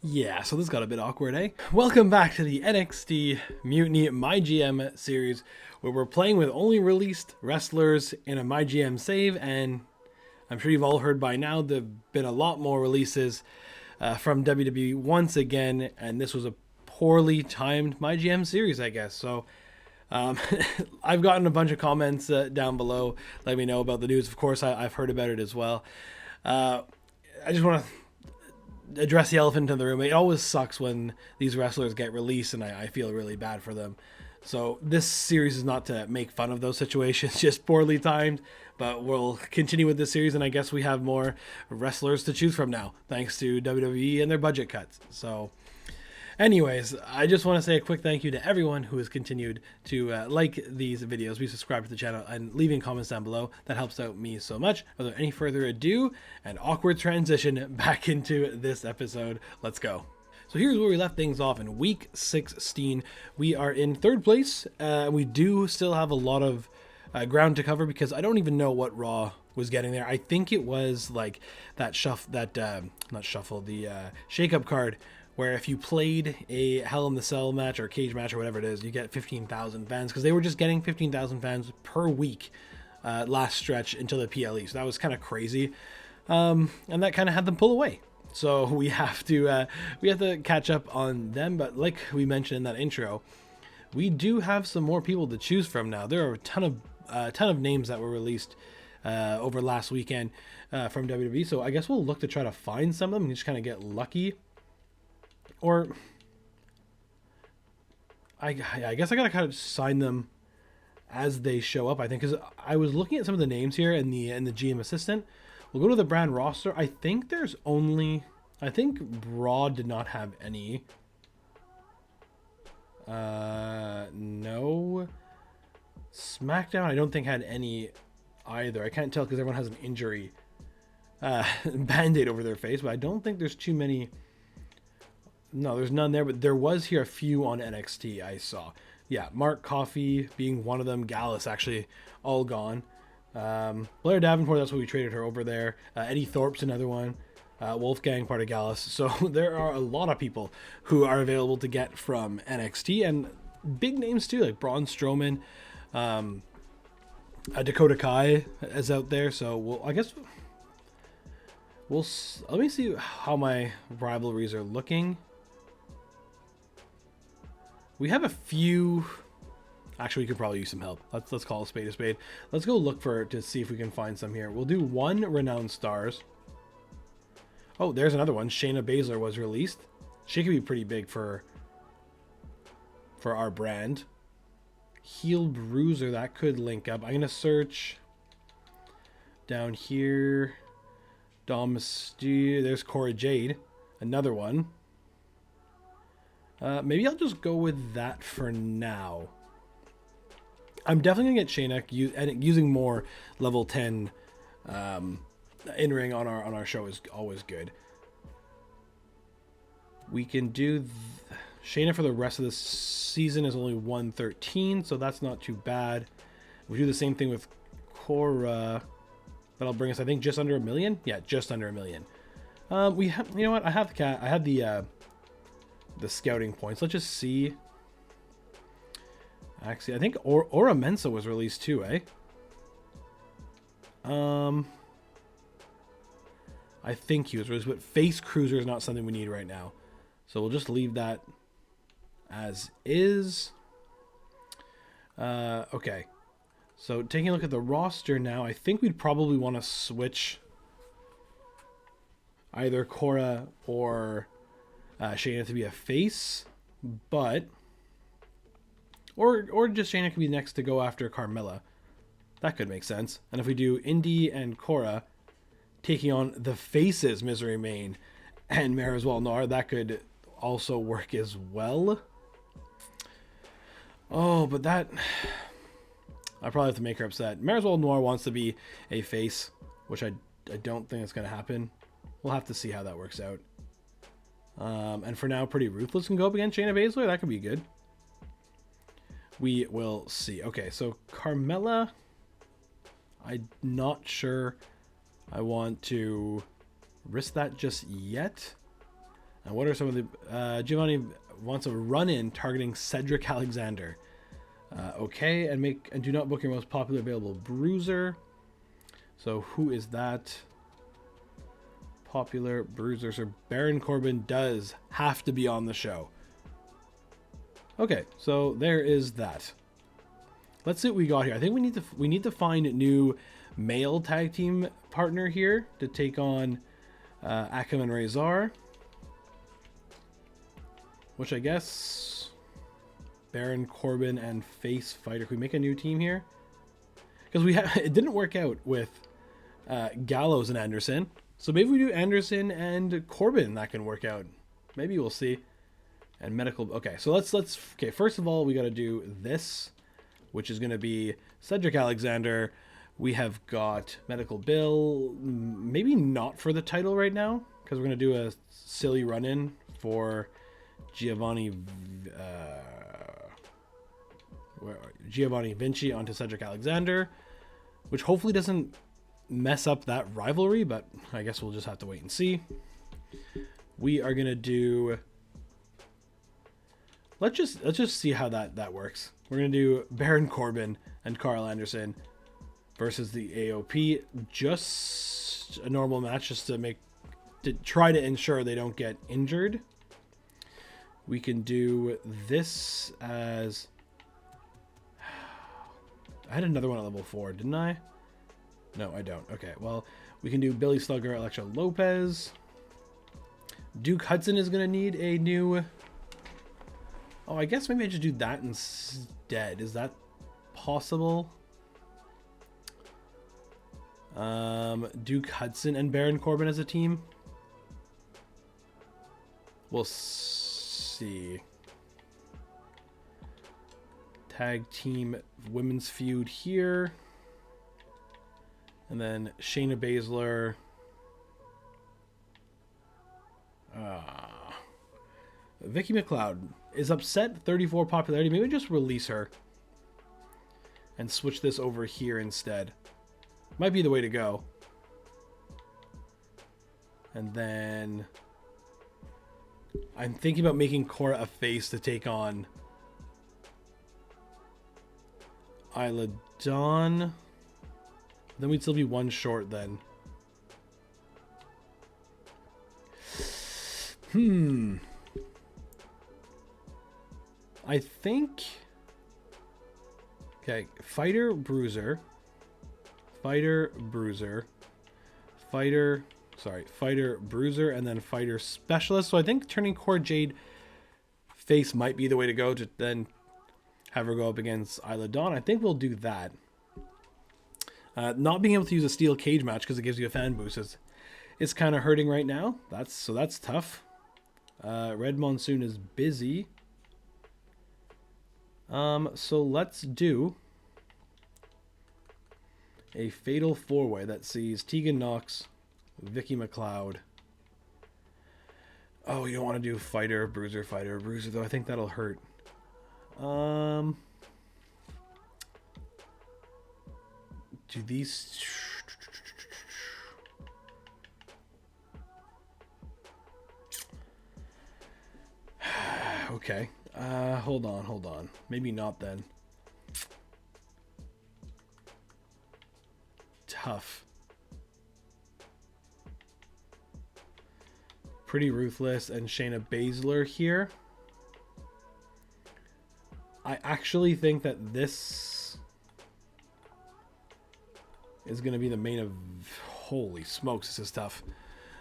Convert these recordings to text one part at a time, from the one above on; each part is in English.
Yeah, so this got a bit awkward, eh? Welcome back to the NXT Mutiny MyGM series, where we're playing with only released wrestlers in a MyGM save, and I'm sure you've all heard by now there've been a lot more releases from WWE once again, and this was a poorly timed MyGM series, I guess. So um, I've gotten a bunch of comments down below letting me know about the news. Of course, I've heard about it as well. I just want to address the elephant in the room. It always sucks when these wrestlers get released, and I feel really bad for them. So this series is not to make fun of those situations, just poorly timed. But we'll continue with this series, and I guess we have more wrestlers to choose from now, thanks to WWE and their budget cuts. So anyways, I just want to say a quick thank you to everyone who has continued to like these videos, be subscribed to the channel, and leaving comments down below. That helps out me so much. Without any further ado, an awkward transition back into this episode. Let's go. So here's where we left things off in week 16. We are in third place. We do still have a lot of ground to cover because I don't even know what Raw was getting there. I think it was like that not shuffle, the shake-up card, where if you played a Hell in the Cell match or cage match or whatever it is, you get 15,000 fans, because they were just getting 15,000 fans per week last stretch until the PLE. So that was kind of crazy, and that kind of had them pull away. So we have to catch up on them. But like we mentioned in that intro, we do have some more people to choose from now. There are a ton of names that were released over last weekend from WWE. So I guess we'll look to try to find some of them and just kind of get lucky. Or I guess I gotta kind of sign them as they show up. I think, because I was looking at some of the names here in the GM assistant. We'll go to the brand roster. I think Raw did not have any. No. SmackDown, I don't think had any either. I can't tell because everyone has an injury band-aid over their face, but I don't think there's too many. No, there's none there, but there was here a few on NXT I saw. Yeah, Mark Coffey being one of them. Gallus actually all gone. Blair Davenport, that's what we traded her over there. Eddie Thorpe's another one. Wolfgang, part of Gallus. So there are a lot of people who are available to get from NXT, and big names too, like Braun Strowman. Dakota Kai is out there. So let me see how my rivalries are looking. We have a few. Actually, we could probably use some help. Let's call a spade a spade. Let's go look to see if we can find some here. We'll do one Renowned Stars. Oh, there's another one. Shayna Baszler was released. She could be pretty big for our brand. Heel Bruiser, that could link up. I'm gonna search down here. Dom Mysterio. There's Cora Jade, another one. Maybe I'll just go with that for now. I'm definitely gonna get Shayna, using more level 10 in ring on our show is always good. We can do Shayna for the rest of the season is only 113, so that's not too bad. We do the same thing with Cora. That'll bring us, I think, just under 1 million. Yeah, just under 1 million. We have, you know what? I have the scouting points. Let's just see. Actually, I think Ora Mensa was released too, eh? I think he was released, but Face Cruiser is not something we need right now. So we'll just leave that as is. Okay. So taking a look at the roster now, I think we'd probably want to switch either Cora or Shayna to be a face, but or just Shayna could be next to go after Carmella. That could make sense. And if we do Indy and Cora taking on the faces, Misery Main and Marisol Nar, that could also work as well. Oh, but that I probably have to make her upset. Marisol Noir wants to be a face, which I don't think it's going to happen. We'll have to see how that works out. And for now, Pretty Ruthless can go up against Shayna Baszler. That could be good. We will see. Okay, so Carmella, I'm not sure I want to risk that just yet. And what are some of the... Giovanni wants a run-in targeting Cedric Alexander. Okay, and do not book your most popular available bruiser. So who is that? Popular bruiser. So Baron Corbin does have to be on the show. Okay, so there is that. Let's see what we got here. I think we need to find a new male tag team partner here to take on Akam and Razor. Which I guess Baron Corbin and Face Fighter. Can we make a new team here? Because it didn't work out with Gallows and Anderson. So maybe we do Anderson and Corbin. That can work out. Maybe we'll see. And medical. Okay, so let's. Okay, first of all, we got to do this, which is going to be Cedric Alexander. We have got medical bill. Maybe not for the title right now, because we're going to do a silly run-in for Giovanni Vinci onto Cedric Alexander, which hopefully doesn't mess up that rivalry, but I guess we'll just have to wait and see. We are gonna do. Let's just see how that works. We're gonna do Baron Corbin and Carl Anderson versus the AOP. Just a normal match, just to try to ensure they don't get injured. We can do this as... I had another one at level 4, didn't I? No, I don't. Okay, well, we can do Billy Slugger, Elektra Lopez. Duke Hudson is going to need a new... Oh, I guess maybe I just do that instead. Is that possible? Duke Hudson and Baron Corbin as a team? We'll see. Tag team women's feud here. And then Shayna Baszler. Vicky McLeod is upset, 34 popularity. Maybe just release her and switch this over here instead. Might be the way to go. And then I'm thinking about making Cora a face to take on Isla Dawn. Then we'd still be one short then. I think... Okay, Fighter, Bruiser, Bruiser, and then Fighter Specialist. So I think turning Cora Jade face might be the way to go, to then have her go up against Isla Dawn. I think we'll do that. Not being able to use a steel cage match because it gives you a fan boost is kind of hurting right now. That's tough. Red Monsoon is busy. So let's do a fatal 4-way that sees Tegan Knox, Vicky McLeod. Oh, you don't want to do Fighter, Bruiser, though. I think that'll hurt. Do these... Okay. Hold on. Maybe not then. Tough. Pretty Ruthless and Shayna Baszler here. I actually think that this is going to be the main of... Holy smokes, this is tough.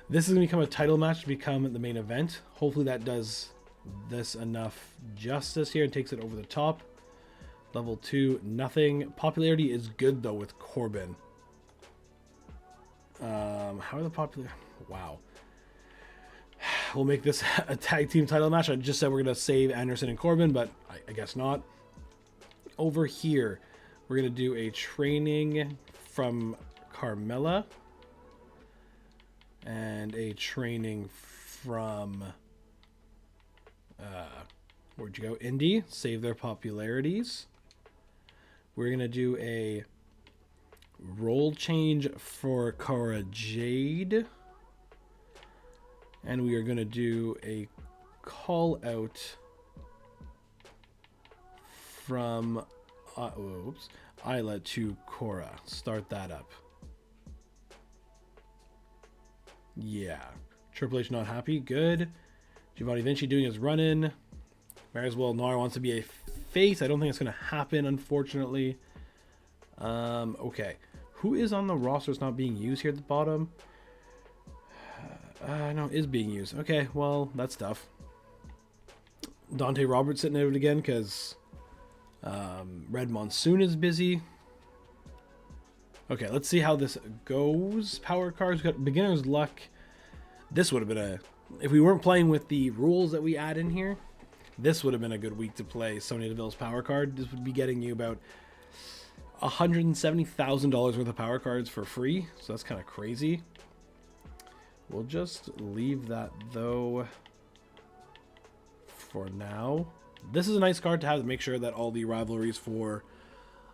This is going to become a title match to become the main event. Hopefully that does this enough justice here and takes it over the top. Level 2, nothing. Popularity is good, though, with Corbin. How are the popular... Wow. We'll make this a tag team title match. I just said we're going to save Anderson and Corbin, but I guess not. Over here, we're going to do a training from Carmella. And a training from... where'd you go? Indy. Save their popularities. We're going to do a role change for Cora Jade. And we are going to do a call out from Isla to Cora. Start that up. Yeah. Triple H not happy. Good. Giovanni Vinci doing his run-in. May as well. Nara wants to be a face. I don't think it's going to happen, unfortunately. Okay. Who is on the roster that's not being used here at the bottom? No, is being used. Okay, well, that's tough. Dante Roberts sitting out again because Red Monsoon is busy. Okay, let's see how this goes. Power cards, got beginner's luck. This would have been a... If we weren't playing with the rules that we add in here, this would have been a good week to play Sonya Deville's power card. This would be getting you about $170,000 worth of power cards for free. So that's kind of crazy. We'll just leave that, though, for now. This is a nice card to have to make sure that all the rivalries for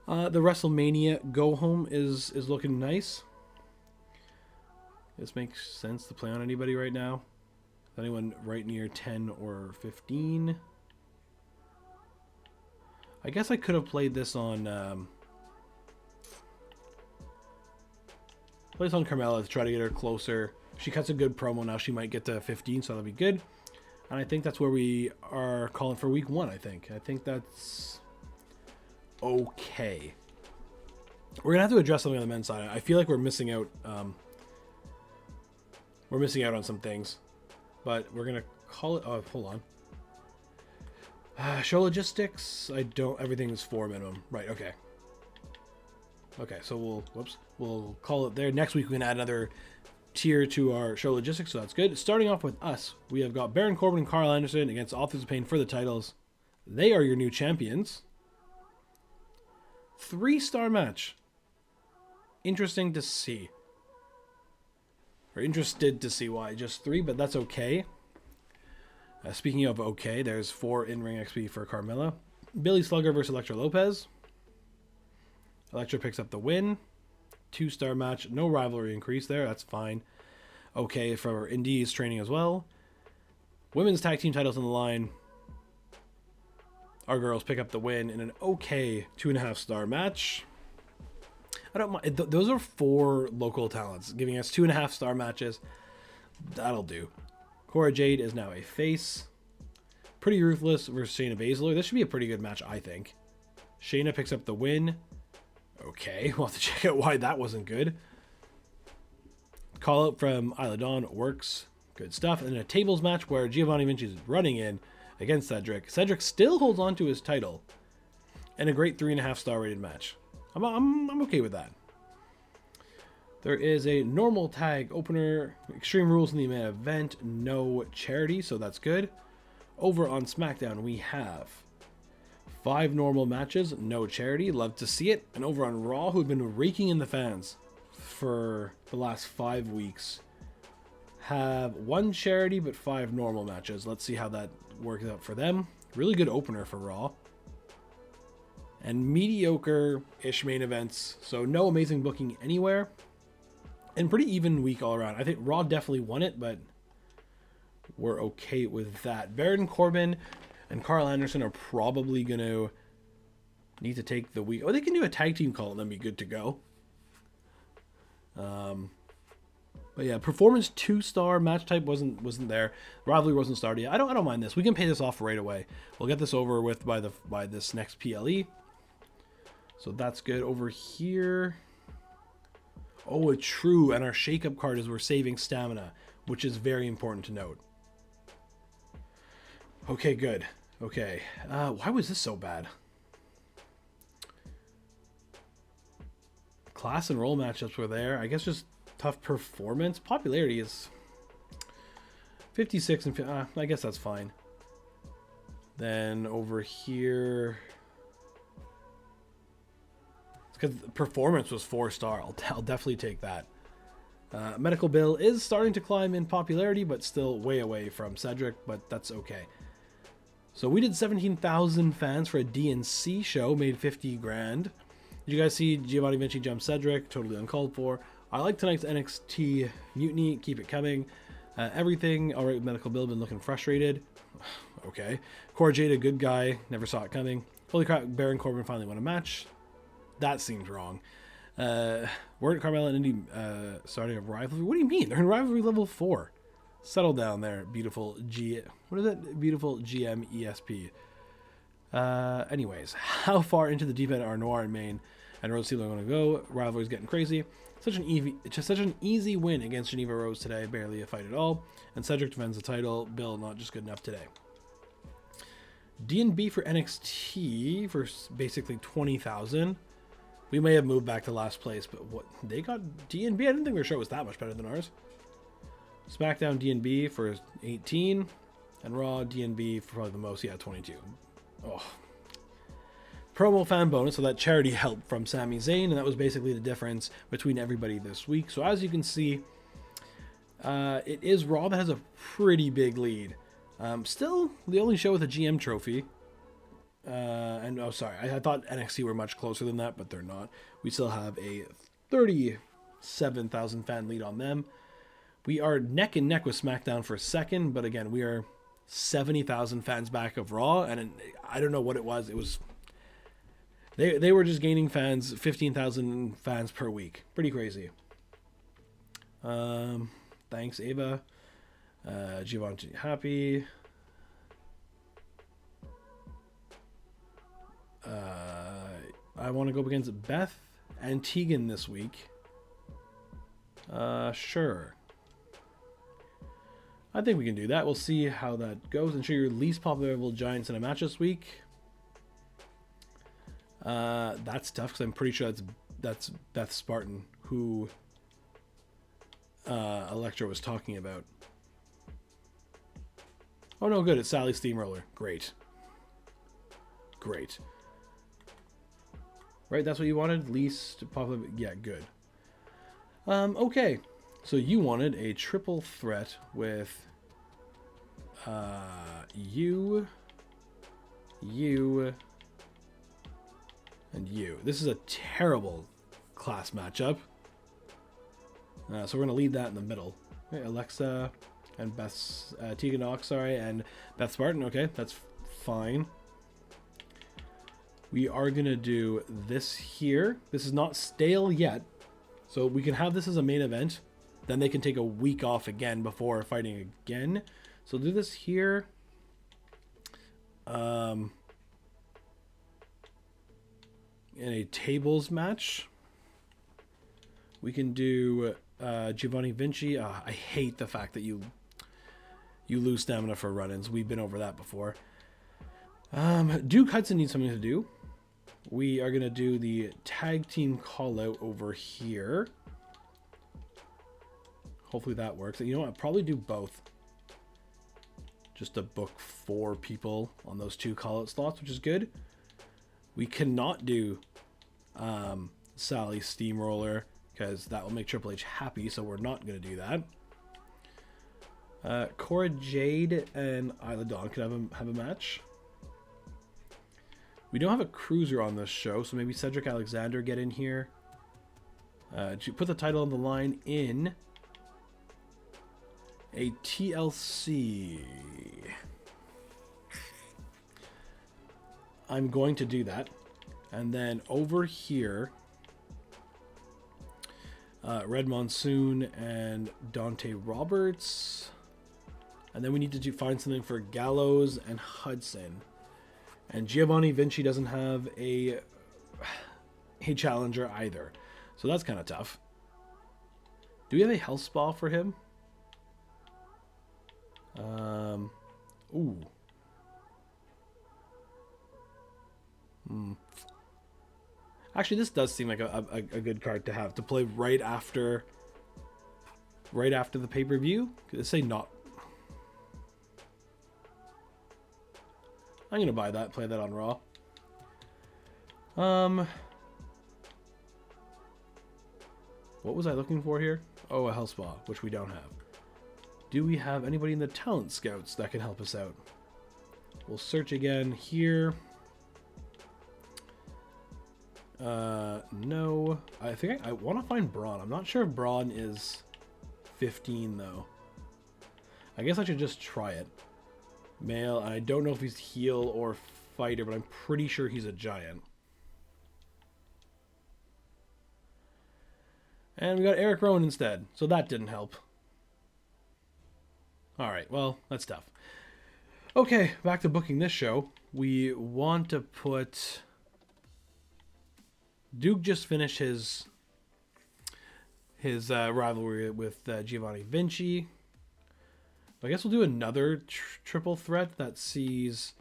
the WrestleMania go-home is looking nice. This makes sense to play on anybody right now. Anyone right near 10 or 15? I guess I could have played this on... Carmella to try to get her closer. If she cuts a good promo now, she might get to 15, so that'll be good. And I think that's where we are calling for week 1, I think. I think that's okay. We're going to have to address something on the men's side. I feel like we're missing out. We're missing out on some things. But we're going to call it... Oh, hold on. Show logistics. Everything's 4 minimum. Right, okay. Okay, so we'll call it there. Next week we can add another tier to our show logistics, so that's good. Starting off with us, we have got Baron Corbin and Carl Anderson against Authors of Pain for the titles. They are your new champions. 3-star match. Interesting to see. Or interested to see why just 3, but that's okay. Speaking of okay, there's 4 in-ring XP for Carmella. Billy Slugger versus Elektra Lopez. Elektra picks up the win. 2-star match. No rivalry increase there. That's fine. Okay for Indies training as well. Women's tag team titles on the line. Our girls pick up the win in an okay 2.5-star match. I don't mind. Those are 4 local talents giving us 2.5-star matches. That'll do. Cora Jade is now a face. Pretty Ruthless versus Shayna Baszler. This should be a pretty good match, I think. Shayna picks up the win. Okay, we'll have to check out why that wasn't good. Call out from Isla Dawn works. Good stuff. And then a tables match where Giovanni Vinci is running in against Cedric. Cedric still holds on to his title. And a great 3.5-star rated match. I'm okay with that. There is a normal tag opener. Extreme Rules in the main event. No charity, so that's good. Over on SmackDown, we have 5 normal matches, no charity. Love to see it. And over on Raw, who have been raking in the fans for the last 5 weeks, have 1 charity but 5 normal matches. Let's see how that works out for them. Really good opener for Raw. And mediocre-ish main events. So no amazing booking anywhere. And pretty even week all around. I think Raw definitely won it, but we're okay with that. Baron Corbin and Carl Anderson are probably going to need to take the week. Oh, they can do a tag team call and then be good to go. But yeah, performance 2-star match type wasn't there. Rivalry wasn't started yet. I don't mind this. We can pay this off right away. We'll get this over with by this next PLE. So that's good. Over here. Oh, it's true. And our shakeup card is we're saving stamina, which is very important to note. Okay, good. Okay. Why was this so bad? Class and role matchups were there. I guess just tough performance. Popularity is 56 and I guess that's fine. Then over here, because performance was 4-star. I'll definitely take that. Medical bill is starting to climb in popularity, but still way away from Cedric, but that's okay. So we did 17,000 fans for a DNC show, made 50 grand. Did you guys see Giovanni Vinci jump Cedric? Totally uncalled for. I like tonight's NXT Mutiny. Keep it coming. Everything all right with Medical Bill, been looking frustrated. Okay. Cora Jade, a good guy, never saw it coming. Holy crap, Baron Corbin finally won a match. That seems wrong. Weren't Carmella and Indy starting a rivalry? What do you mean? They're in rivalry level 4. Settle down there, beautiful What is it? Beautiful GM ESP. Anyways, how far into the deep end are Noir and Main and Rose Steele are going to go? Rivalry's getting crazy. Such an easy win against Geneva Rose today. Barely a fight at all. And Cedric defends the title. Bill not just good enough today. D&B for NXT for basically 20,000. We may have moved back to last place, but what they got D&B? I didn't think their show was that much better than ours. SmackDown D&B for 18, and Raw D&B for probably the most. Yeah, 22. Oh. Promo fan bonus, so that charity help from Sami Zayn, and that was basically the difference between everybody this week. So as you can see, it is Raw that has a pretty big lead. Still the only show with a GM trophy. And oh, sorry, I thought NXT were much closer than that, but they're not. We still have a 37,000 fan lead on them. We are neck and neck with SmackDown for second, but again, we are 70,000 fans back of Raw, and I don't know what it was. It was they were just gaining fans, 15,000 fans per week. Pretty crazy. Thanks, Ava. Giovanni happy. I want to go up against Beth and Tegan this week. Sure. I think we can do that. We'll see how that goes. Ensure your least popular Giants in a match this week. That's tough because I'm pretty sure that's Beth Spartan who Electra was talking about. Oh no, good. It's Sally Steamroller. Great. Great. Right, that's what you wanted? Least popular. Yeah, good. Okay. So you wanted a triple threat with you, and you. This is a terrible class matchup. So we're going to leave that in the middle. Okay, Alexa and Tegan Nox, and Beth Spartan. Okay, that's fine. We are going to do this here. This is not stale yet. So we can have this as a main event. Then they can take a week off again before fighting again. So do this here. In a tables match. We can do Giovanni Vinci. I hate the fact that you lose stamina for run-ins. We've been over that before. Duke Hudson needs something to do. We are going to do the tag team call-out over here. Hopefully that works. You know what? I'll probably do both. Just to book 4 people on those 2 call-out slots, which is good. We cannot do Sally Steamroller because that will make Triple H happy, so we're not going to do that. Cora Jade and Isla Dawn could have a match. We don't have a cruiser on this show, so maybe Cedric Alexander get in here. Put the title on the line in a TLC. I'm going to do that. And then over here, Red Monsoon and Dante Roberts. And then we need to find something for Gallows and Hudson. And Giovanni Vinci doesn't have a challenger either. So that's kind of tough. Do we have a health spa for him? Ooh. Actually, this does seem like a good card to have to play right after the pay-per-view. Could it say not? I'm gonna buy that, play that on Raw. What was I looking for here? Oh, a health spa, which we don't have. Do we have anybody in the talent scouts that can help us out? We'll search again here. No. I think I want to find Braun. I'm not sure if Braun is 15 though. I guess I should just try it. Male, I don't know if he's heel or fighter, but I'm pretty sure he's a giant. And we got Eric Rowan instead, so that didn't help. Alright, well, that's tough. Okay, back to booking this show. We want to put... Duke just finished his rivalry with Giovanni Vinci. I guess we'll do another triple threat that sees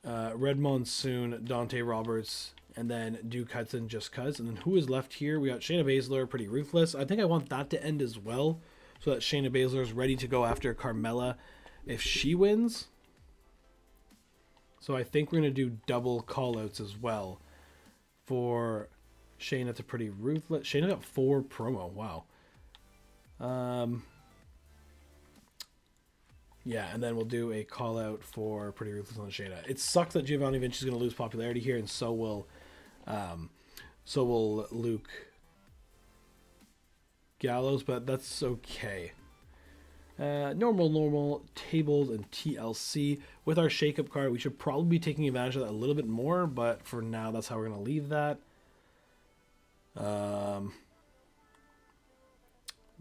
Red Monsoon, Dante Roberts, and then Duke Hudson just cuz. And then who is left here? We got Shayna Baszler, Pretty Ruthless. I think I want that to end as well, so that Shayna Baszler is ready to go after Carmella if she wins. So I think we're going to do double callouts as well for Shayna to Pretty Ruthless. Shayna got 4 promo. Wow. Yeah, and then we'll do a call out for Pretty Ruthless on Shayna. It sucks that Giovanni Vinci is going to lose popularity here, and so will Luke Gallows, but that's okay. Normal tables and TLC. With our shakeup card, we should probably be taking advantage of that a little bit more, but for now, that's how we're going to leave that.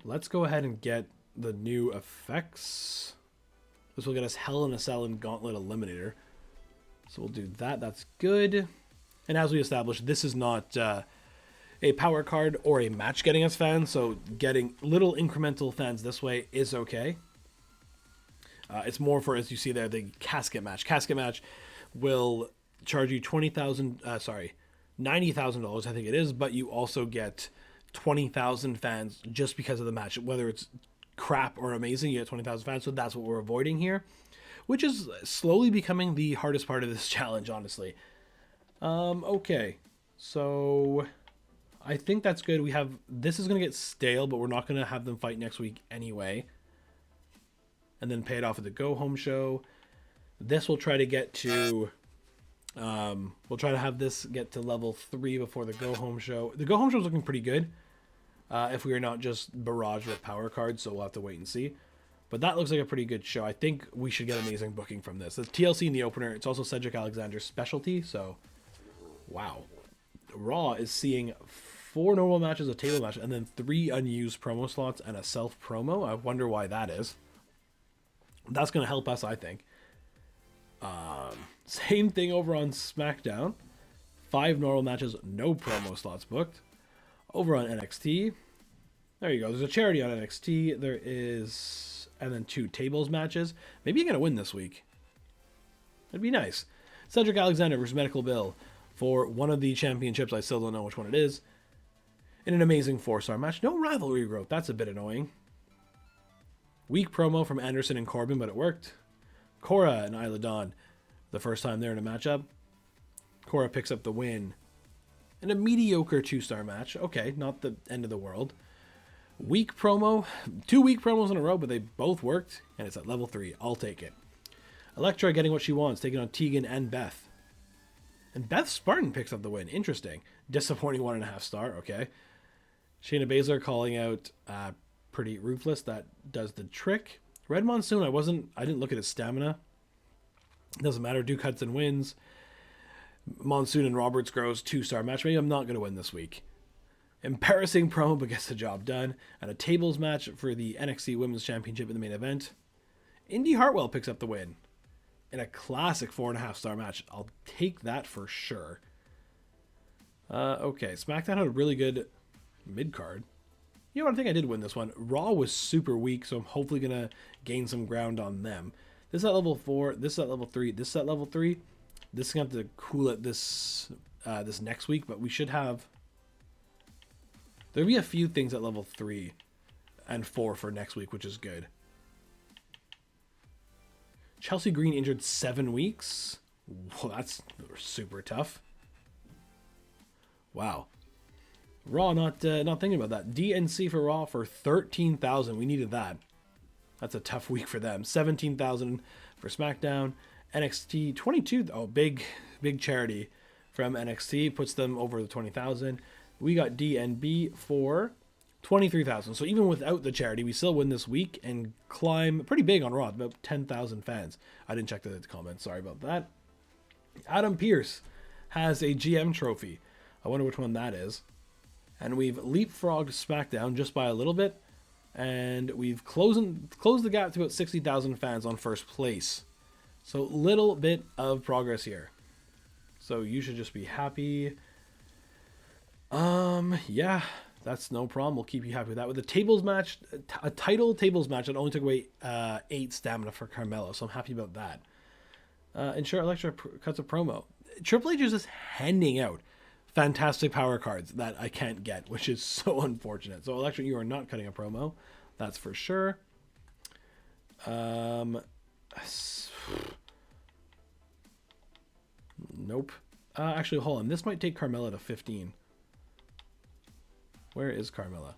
Let's go ahead and get the new effects. This will get us Hell in a Cell and Gauntlet Eliminator. So we'll do that. That's good. And as we established, this is not a power card or a match getting us fans, so getting little incremental fans this way is okay. It's more for, as you see there, the casket match. Casket match will charge you $90,000, I think it is, but you also get 20,000 fans just because of the match. Whether it's crap or amazing, you get 20,000 fans, so that's what we're avoiding here, which is slowly becoming the hardest part of this challenge, honestly. Okay, so I think that's good. We have, this is going to get stale, but we're not going to have them fight next week anyway, and then pay it off at the go home show. This will try to get to we'll try to have this get to level 3 before the go home show. The go home show is looking pretty good, if we are not just barraged with power cards, so we'll have to wait and see. But that looks like a pretty good show. I think we should get amazing booking from this. It's TLC in the opener. It's also Cedric Alexander's specialty, so wow. Raw is seeing 4 normal matches, a table match, and then 3 unused promo slots and a self promo. I wonder why that is. That's going to help us, I think. Same thing over on SmackDown. 5 normal matches, no promo slots booked. Over on NXT, there you go. There's a charity on NXT. There is, and then 2 tables matches. Maybe you're going to win this week. It'd be nice. Cedric Alexander versus Medical Bill for one of the championships. I still don't know which one it is. In an amazing 4-star match. No rivalry growth. That's a bit annoying. Weak promo from Anderson and Corbin, but it worked. Cora and Isla Dawn, the first time they're in a matchup. Cora picks up the win. In a mediocre 2-star match. Okay, not the end of the world. Weak promo. 2 weak promos in a row, but they both worked. And it's at level 3. I'll take it. Elektra getting what she wants, taking on Tegan and Beth. And Beth Spartan picks up the win. Interesting. Disappointing 1.5 star. Okay. Shayna Baszler calling out Pretty Ruthless. That does the trick. Red Monsoon, I didn't look at his stamina. Doesn't matter. Duke Hudson wins. Monsoon and Roberts grows 2-star match. Maybe I'm not going to win this week. Embarrassing promo, but gets the job done. And a tables match for the NXT Women's Championship in the main event. Indy Hartwell picks up the win in a classic 4.5 star match. I'll take that for sure. Okay, SmackDown had a really good mid-card. You know what, I think I did win this one. Raw was super weak, so I'm hopefully going to gain some ground on them. This is at level 4, this is at level 3, this is at level 3. This is going to have to cool it this next week, but we should have... There'll be a few things at level 3 and 4 for next week, which is good. Chelsea Green injured 7 weeks. Well, that's super tough. Wow. Raw not thinking about that. DNC for Raw for 13,000. We needed that. That's a tough week for them. 17,000 for SmackDown. NXT 22. Oh, big charity from NXT puts them over the 20,000. We got DNB for 23,000. So even without the charity, we still win this week and climb pretty big on Raw, about 10,000 fans. I didn't check the comments. Sorry about that. Adam Pearce has a GM trophy. I wonder which one that is. And we've leapfrogged SmackDown just by a little bit. And we've closed the gap to about 60,000 fans on first place. So little bit of progress here. So you should just be happy. Yeah, that's no problem. We'll keep you happy with that. With the tables match, a title tables match, it only took away 8 stamina for Carmella. So I'm happy about that. And sure, Elektra cuts a promo. Triple H is just handing out fantastic power cards that I can't get, which is so unfortunate. So Elektra, you are not cutting a promo. That's for sure. Nope. Actually, hold on. This might take Carmella to 15. Where is Carmella?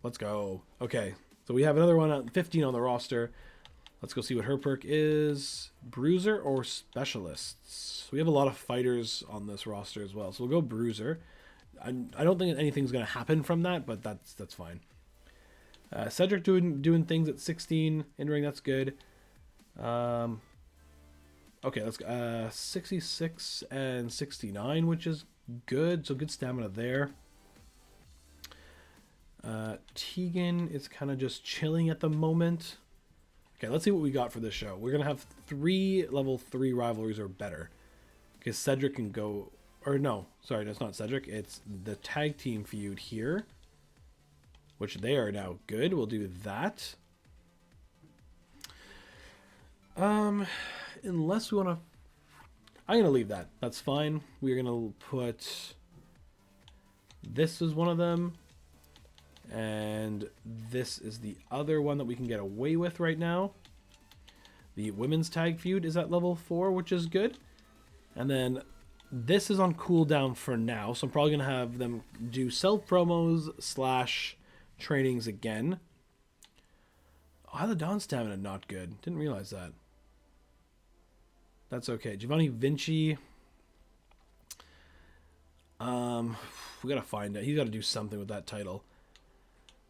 Let's go. Okay. So we have another one at 15 on the roster. Let's go see what her perk is. Bruiser or Specialists? We have a lot of fighters on this roster as well. So we'll go Bruiser. I don't think anything's going to happen from that, but that's fine. Cedric doing things at 16 in ring. That's good. Okay, let's go 66 and 69, which is good. So good stamina there. Tegan is kind of just chilling at the moment. Okay, let's see what we got for this show. We're gonna have 3 level 3 rivalries or better, because Cedric can go. Or no, sorry, that's not Cedric. It's the tag team feud here, which they are now good. We'll do that. Unless we want to... I'm going to leave that. That's fine. We're going to put... This is one of them. And this is the other one that we can get away with right now. The women's tag feud is at level 4, which is good. And then this is on cooldown for now. So I'm probably going to have them do self-promos / trainings again. Oh, the Dawn stamina not good. Didn't realize that. That's okay. Giovanni Vinci. We gotta find it. He's got to do something with that title.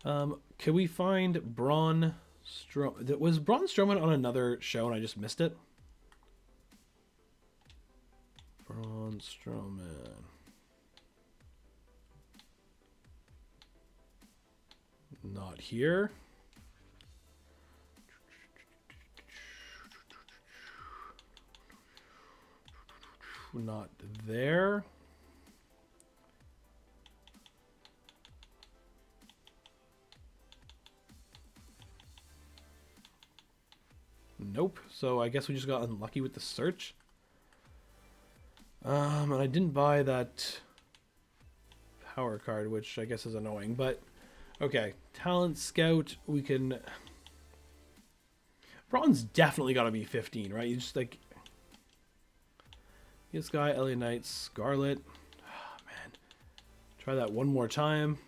Can we find Braun Strowman? Was Braun Strowman on another show and I just missed it? Braun Strowman. Not here. Not there. Nope. So I guess we just got unlucky with the search. And I didn't buy that power card, which I guess is annoying, but okay. Talent Scout, we can... Braun's definitely got to be 15, right? You just like... This guy, LA Knight, Scarlet. Oh, man. Try that one more time.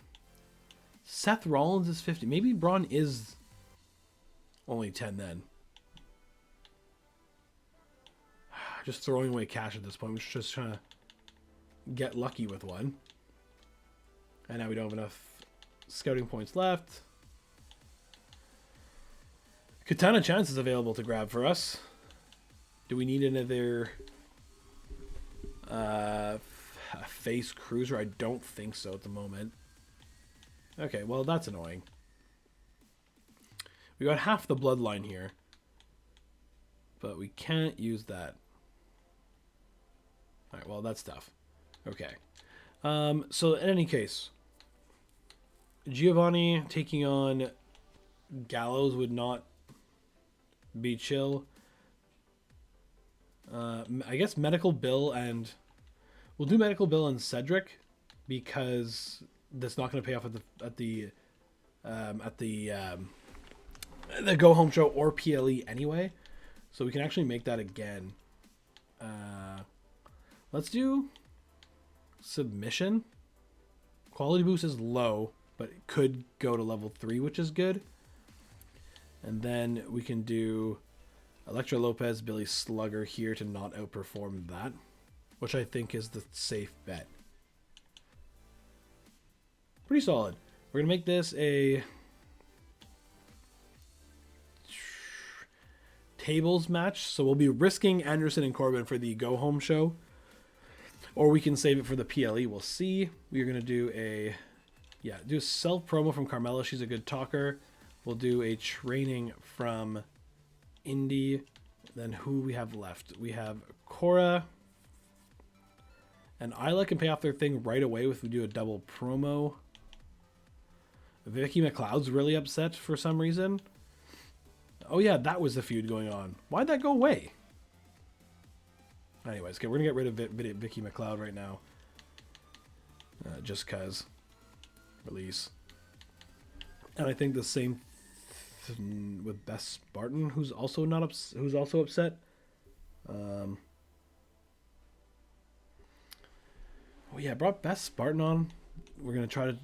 Seth Rollins is 50. Maybe Braun is only 10 then. Just throwing away cash at this point. We're just trying to get lucky with one. And now we don't have enough scouting points left. Katana Chance is available to grab for us. Do we need another... face cruiser? I don't think so at the moment. Okay, well that's annoying. We got half the bloodline here, but we can't use that. All right, well that's tough. Okay, so in any case, Giovanni taking on Gallows would not be chill. I guess Medical Bill and... We'll do Medical Bill and Cedric, because that's not going to pay off at the Go Home show or PLE anyway. So we can actually make that again. Let's do Submission. Quality boost is low, but it could go to level 3, which is good. And then we can do Elektra Lopez, Billy Slugger here to not outperform that, which I think is the safe bet. Pretty solid. We're going to make this a tables match. So we'll be risking Anderson and Corbin for the go-home show. Or we can save it for the PLE. We'll see. We're going to do a self-promo from Carmella. She's a good talker. We'll do a training from Indy. Then who we have left? We have Cora. And Isla can pay off their thing right away if we do a double promo. Vicky McLeod's really upset for some reason. Oh yeah, that was the feud going on. Why'd that go away? Anyways, okay, we're going to get rid of Vicky McLeod right now. Just cause. Release. And I think the same with Beth Spartan, who's also upset. Oh yeah, I brought Beth Spartan on. We're going to try to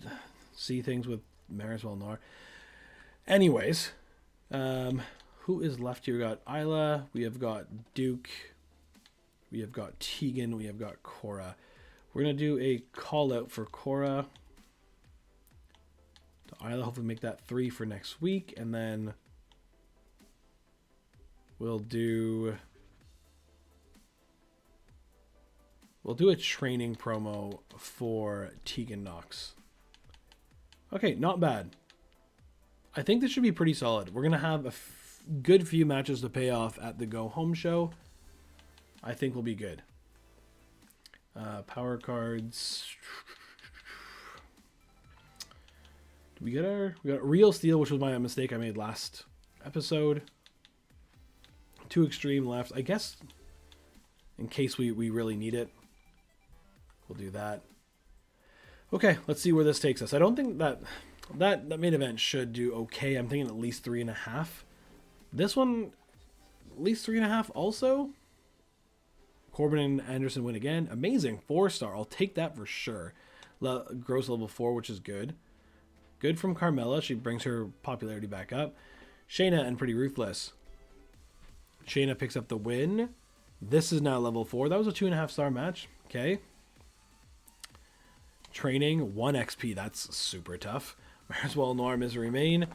see things with Marisol Nar. Anyways, who is left here? We got Isla, we have got Duke, we have got Tegan, we have got Cora. We're going to do a call out for Cora. To Isla, hopefully make that 3 for next week. And then we'll do a training promo for Tegan Knox. Okay, not bad. I think this should be pretty solid. We're going to have a good few matches to pay off at the go-home show. I think we'll be good. Power cards. We got Real Steel, which was my mistake I made last episode. 2 Extreme left. I guess in case we really need it, we'll do that. Okay, let's see where this takes us. I don't think that main event should do okay. I'm thinking at least 3.5. This one, at least 3.5 also. Corbin and Anderson win again. Amazing. 4-star. I'll take that for sure. Gross level 4, which is good. Good from Carmella. She brings her popularity back up. Shayna and Pretty Ruthless. Shayna picks up the win. This is now level 4. That was a 2.5-star match. Okay. Training, 1 XP. That's super tough. Marisol Noir, Misery Main.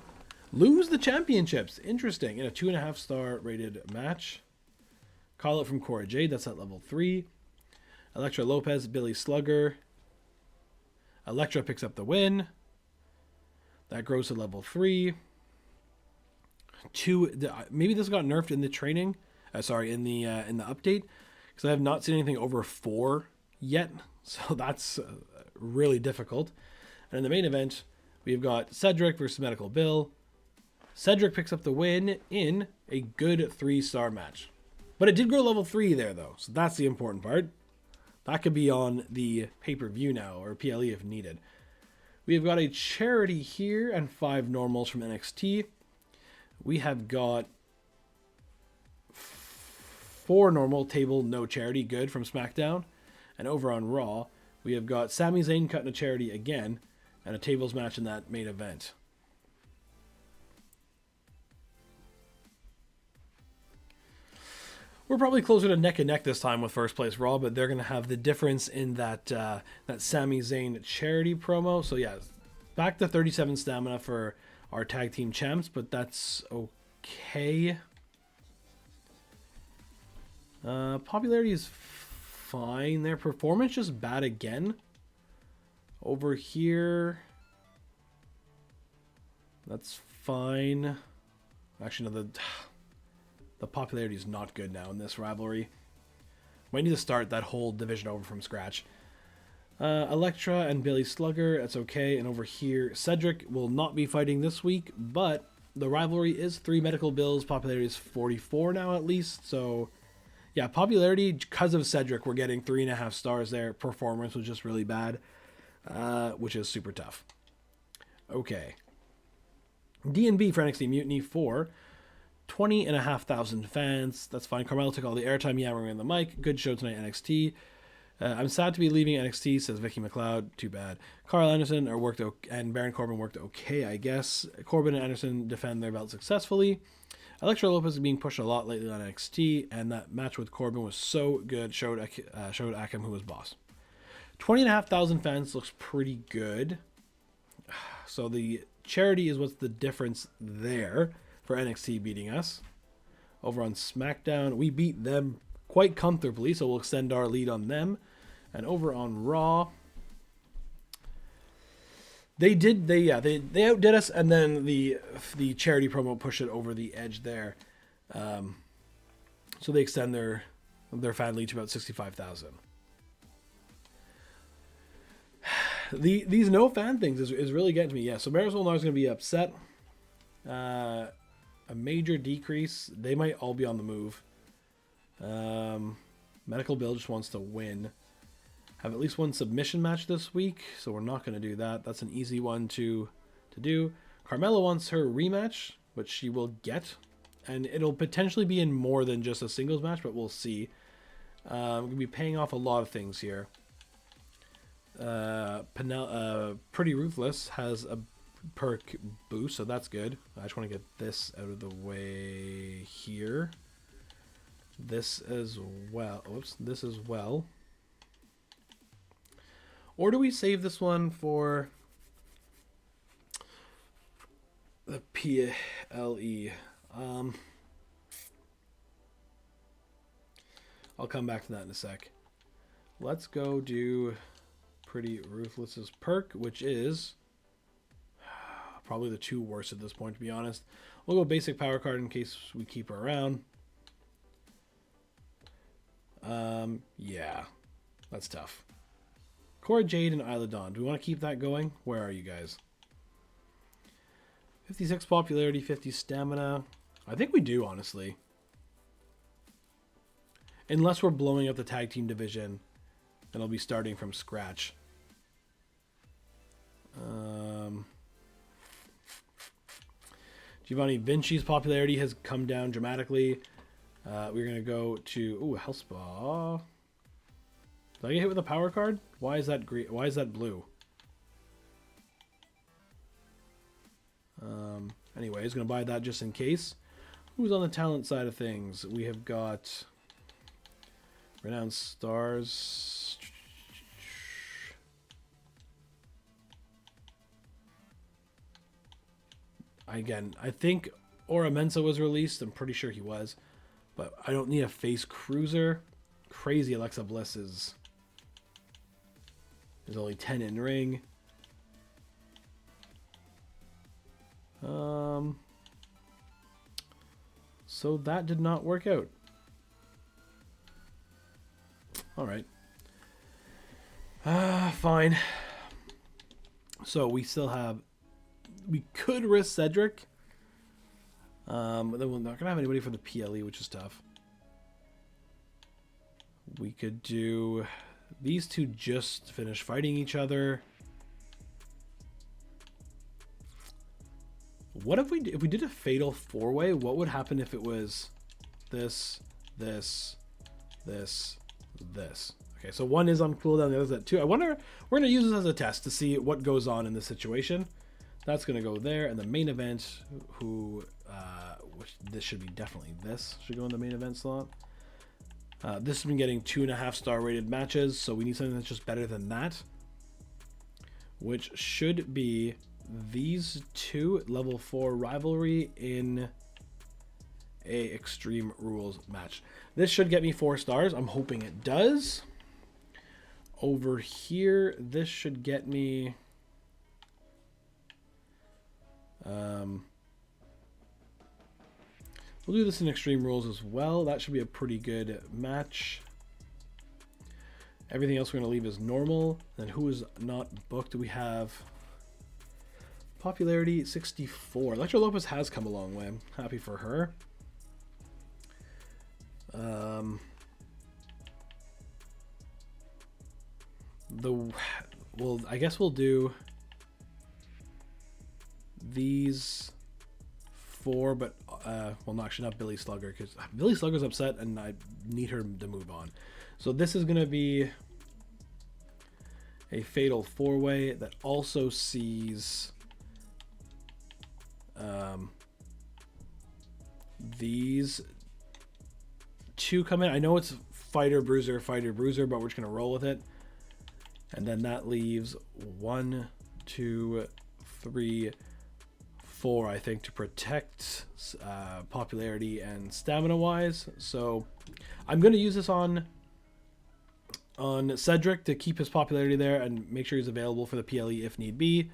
Lose the championships. Interesting. In a 2.5-star rated match. Call it from Cora Jade. That's at level 3. Elektra Lopez, Billy Slugger. Elektra picks up the win. That grows to level 3. Maybe this got nerfed in the training. In the update, because I have not seen anything over 4 yet. So that's really difficult. And in the main event, we've got Cedric versus Medical Bill. Cedric picks up the win in a good 3-star match. But it did grow level 3 there, though. So that's the important part. That could be on the pay-per-view now, or PLE if needed. We've got a charity here and 5 normals from NXT. We have got 4 normal, table, no charity, good from SmackDown. And over on Raw, we have got Sami Zayn cutting a charity again, and a tables match in that main event. We're probably closer to neck and neck this time with first place Raw, but they're going to have the difference in that Sami Zayn charity promo. So yeah, back to 37 stamina for our tag team champs, but that's okay. Popularity is fine. Their performance just bad again. Over here, that's fine. Actually, no, the popularity is not good now in this rivalry. Might need to start that whole division over from scratch. Elektra and Billy Slugger, that's okay. And over here, Cedric will not be fighting this week, but the rivalry is 3 medical bills. Popularity is 44 now at least. So yeah, popularity, because of Cedric, we're getting 3.5 stars there. Performance was just really bad, which is super tough. Okay. D&B for NXT Mutiny 4. 20,500 fans. That's fine. Carmella took all the airtime yammering on the mic. Good show tonight, NXT. I'm sad to be leaving NXT, says Vicky McLeod. Too bad. Carl Anderson and Baron Corbin worked okay, I guess. Corbin and Anderson defend their belts successfully. Elektra Lopez is being pushed a lot lately on NXT, and that match with Corbin was so good. Showed Akam who was boss. 20,500 fans looks pretty good. So the charity is what's the difference there for NXT beating us. Over on SmackDown, we beat them quite comfortably, so we'll extend our lead on them. And over on Raw, they outdid us, and then the charity promo pushed it over the edge there. So they extend their fan lead to about 65,000. These no fan things is really getting to me. Yeah, so Marisol Nars is going to be upset. A major decrease. They might all be on the move. Medical Bill just wants to win. Have at least one submission match this week, so we're not going to do that. That's an easy one to do. Carmella wants her rematch, which she will get. And it'll potentially be in more than just a singles match, but we'll see. We're going to be paying off a lot of things here. Pretty Ruthless has a perk boost, so that's good. I just want to get this out of the way here. This as well. Oops, this as well. Or do we save this one for the PLE? I'll come back to that in a sec. Let's go do Pretty Ruthless's perk, which is probably the two worst at this point, to be honest. We'll go basic power card in case we keep her around. Yeah, that's tough. Cora Jade and Isla Dawn. Do we want to keep that going? Where are you guys? 56 popularity, 50 stamina. I think we do, honestly. Unless we're blowing up the tag team division, then I'll be starting from scratch. Giovanni Vinci's popularity has come down dramatically. We're going to go to Health Spa. Did I get hit with a power card? Why is that green? Why is that blue? Anyways, going to buy that just in case. Who's on the talent side of things? We have got Renowned Stars. Again, I think Ora Mensa was released. I'm pretty sure he was. But I don't need a face cruiser. Crazy Alexa Bliss is... There's only 10 in ring. So that did not work out. Alright. Fine. So we still have... We could risk Cedric. But then we're not going to have anybody for the PLE, which is tough. We could do... These two just finish fighting each other. What if we did a fatal four-way? What would happen if it was this, this, this, this? Okay, so one is on cooldown, the other's at 2. I wonder, we're going to use this as a test to see what goes on in this situation. That's going to go there, and the main event, which this should be definitely this, should go in the main event slot. This has been getting 2.5-star rated matches, so we need something that's just better than that. Which should be these two level 4 rivalry in a Extreme Rules match. This should get me 4 stars. I'm hoping it does. Over here, this should get me... We'll do this in Extreme Rules as well. That should be a pretty good match. Everything else we're going to leave as normal. Then who is not booked? We have popularity 64. Electra Lopez has come a long way. I'm happy for her. Well, I guess we'll do these 4, but well, no, actually not Billy Slugger, because Billy Slugger's upset and I need her to move on. So this is going to be a fatal 4-way that also sees these two come in. I know it's fighter bruiser, but we're just going to roll with it. And then that leaves 1, 2, 3, 4, I think, to protect popularity and stamina wise. So I'm going to use this on Cedric to keep his popularity there and make sure he's available for the PLE if need be.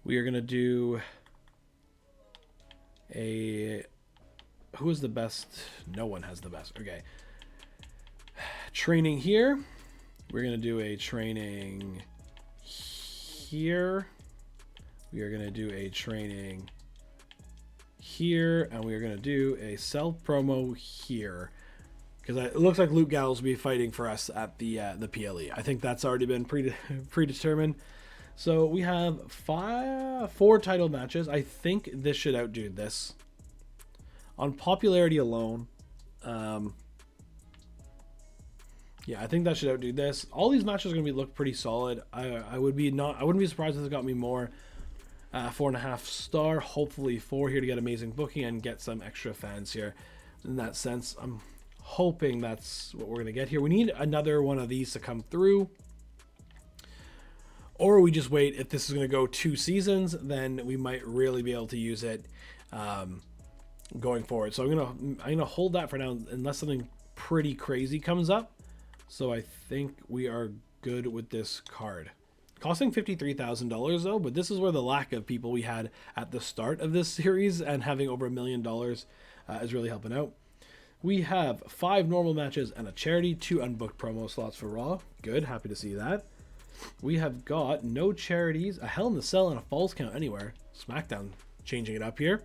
We are going to do who is the best? No one has the best. Okay. Training here. We're going to do a training here. We are going to do a training here. And we are going to do a self promo here. Because it looks like Luke Gallows will be fighting for us at the PLE. I think that's already been predetermined. So we have 4 title matches. I think this should outdo this. On popularity alone, yeah, I think that should outdo this. All these matches are going to look pretty solid. I wouldn't be surprised if it got me more 4.5 star. Hopefully 4 here to get amazing booking and get some extra fans here. In that sense, I'm hoping that's what we're going to get here. We need another one of these to come through. Or we just wait. If this is going to go 2 seasons, then we might really be able to use it going forward. So I'm gonna hold that for now unless something pretty crazy comes up. So I think we are good with this card. Costing $53,000 though, but this is where the lack of people we had at the start of this series and having over $1 million is really helping out. We have 5 normal matches and a charity, 2 unbooked promo slots for Raw. Good, happy to see that. We have got no charities, a Hell in the Cell, and a Falls Count Anywhere. SmackDown changing it up here.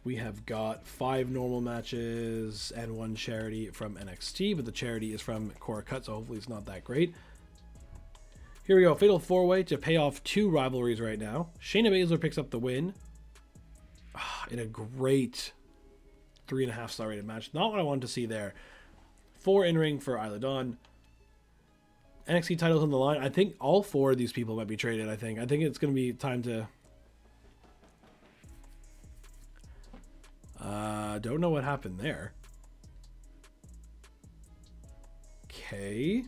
We have got 5 normal matches and 1 charity from NXT, but the charity is from Cora Cut, so hopefully it's not that great. Here we go, Fatal 4-Way to pay off 2 rivalries right now. Shayna Baszler picks up the win in a great 3.5 star rated match. Not what I wanted to see there. 4 in-ring for Isla Dawn. NXT titles on the line. I think all 4 of these people might be traded, I think it's going to be time to... don't know what happened there. Okay.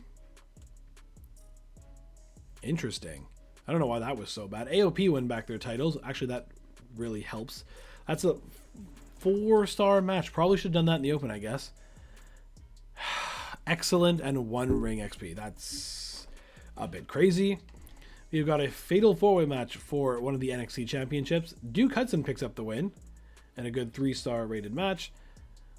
Interesting. I don't know why that was so bad. AOP win back their titles. Actually, that really helps. That's a 4-star match. Probably should have done that in the open, I guess. Excellent and 1 ring XP. That's a bit crazy. We've got a fatal 4-way match for one of the NXT championships. Duke Hudson picks up the win and a good 3-star rated match.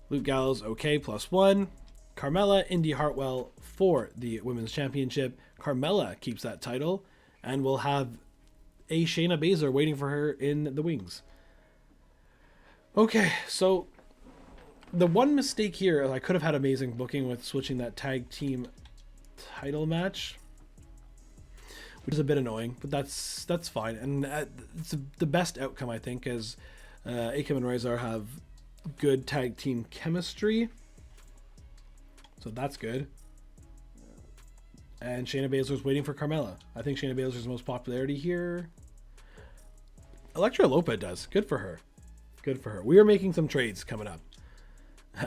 Luke Gallows, okay, +1. Carmella, Indy Hartwell for the women's championship. Carmella keeps that title and will have a Shayna Baszler waiting for her in the wings. Okay, so the one mistake here is I could have had amazing booking with switching that tag team title match, which is a bit annoying, but that's fine. And it's the best outcome, I think, is Akam and Razor have good tag team chemistry. So that's good. And Shayna Baszler's waiting for Carmella. I think Shayna Baszler's the most popularity here. Elektra Lopa does. Good for her. Good for her. We are making some trades coming up.